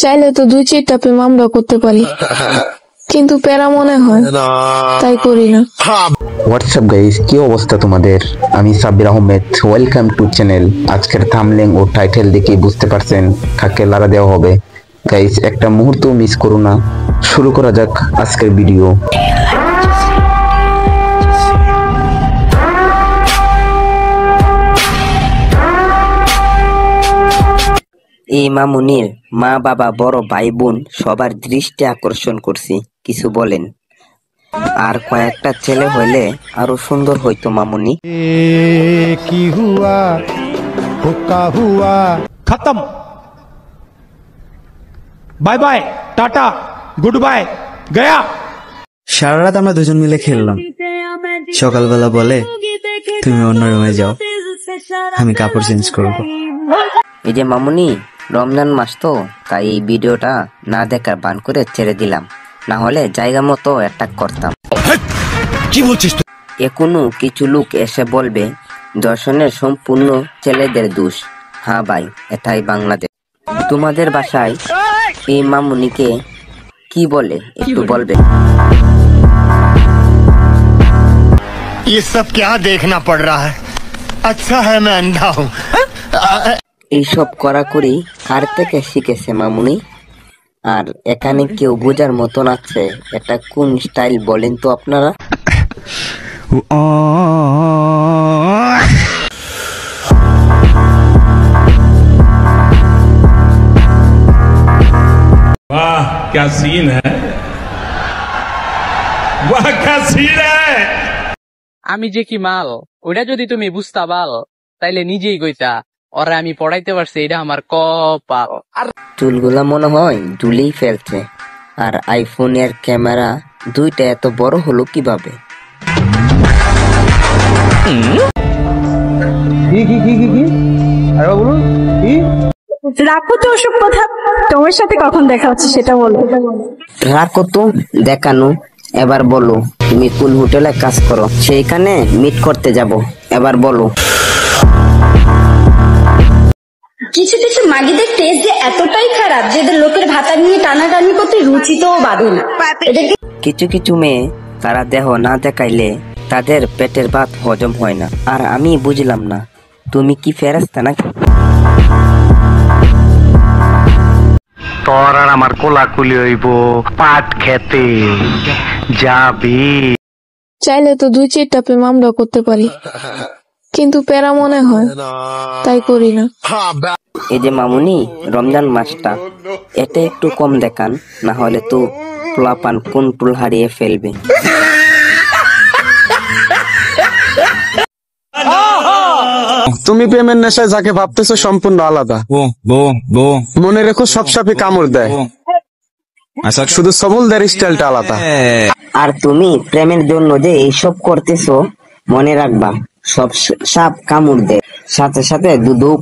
চাইলে তো 2-4টা মামলা করতে পারি, কিন্তু প্যারা মনে হয়, তাই করি না। হোয়াটসঅ্যাপ গাইস, কি অবস্থা তোমাদের? আমি Sabbir Ahmed, welcome to channel. আজকের থাম্বনেল ও টাইটেল দেখে বুঝতে পারছেন কাকে লারা দেওয়া হবে। গাইস, একটা মুহূর্ত মিস করো না। শুরু করা যাক আজকের ভিডিও। এই মামুনির মা বাবা বড় ভাই বোন সবার দৃষ্টি আকর্ষণ করছি, কিছু বলেন? আর কয়েকটা ছেলে হইলে আরো সুন্দর হইতো মামুনি। কি হুয়া হুকা হুয়া খতম, bye bye, tata, good bye, গয়া। সারা রাত আমরা দুজন মিলে খেললাম। সকালবেলা বলে তুমি অন্য রুমে যাও, আমি কাপড় চেঞ্জ করবো। এই যে মামুনি, রমজান মাস তো, তাই এই ভিডিওটা না দেখার বান করে ছেড়ে দিলাম, না হলে জায়গা মতো অ্যাটাক করতাম। কি বলছিস? এখনো কিছু লোক এসে বলবে দর্শনের সম্পূর্ণ ছেলেদের দোষ। হ্যাঁ ভাই, এটাই বাংলাদেশ। তোমাদের বাসায় এই মামুনিকে কি বলে একটু বলবে? ये सब क्या देखना पड़ रहा है? अच्छा है मैं अंधा हूँ। এইসব কড়াকড়ি কার থেকে শিখেছে মামুনি? আর এখানে কেউ বোঝার মতন আছে এটা কোন স্টাইল বলেন তো আপনারা? वाह क्या सीन है, वाह क्या सीन है। আমি যে কি মাল, ওইটা যদি তুমি বুঝতা পাল তাইলে নিজেই কইতা ওরা আমি পড়াইতে পারছি, এটা আমার কপাল। আর চুলগুলা মনে হয় দুলেই ফেলছে। আর আইফোনের ক্যামেরা দুইটা এত বড় হলো কিভাবে? রাখো তো ওসব কথা, তোমার সাথে কখন দেখা হচ্ছে সেটা বলো। রাখো তো দেখানো, এবার বলো তুমি কোন হোটেলে কাজ করো, সেইখানে মিট করতে যাব, এবার বলো। কিছু কিছু মাগিদের টেস্ট যে এতটাই খারাপ যেদের লোকের ভাতা নিয়ে টানাটানি করতে রুচিতেও বাঁধে না। কিছু কিছু মেয়ে তারা দেহ না দেখাইলে তাদের পেটের ভাত হজম হয় না। আর আমি বুঝলাম না, তুমি কি ফেরেশতা নাকি? তোর আর আমার কোলাকুলি হইব পাট খেতে যাবি। চাইলে তো 2-4টা মামলা করতে পারি, কিন্তু প্যারা মনে হয়, তাই করি না। এই যে মামুনি, রমজান মাসটা এটা একটু কম দেখান, না হলে তো পোলাপান কন্ট্রোল হারিয়ে ফেলবে। তুমি প্রেমের নেশায় যাকে ভাবতেছো সম্পূর্ণ আলাদা। মনে রেখো, সব সাপে কামড় দেয়, শুধু সবলদের স্টাইলটা আলাদা। আর তুমি প্রেমের জন্য যে এইসব করতেছো, মনে রাখবা সব সাপ কামড় দেয়, সাথে সাথে দুধও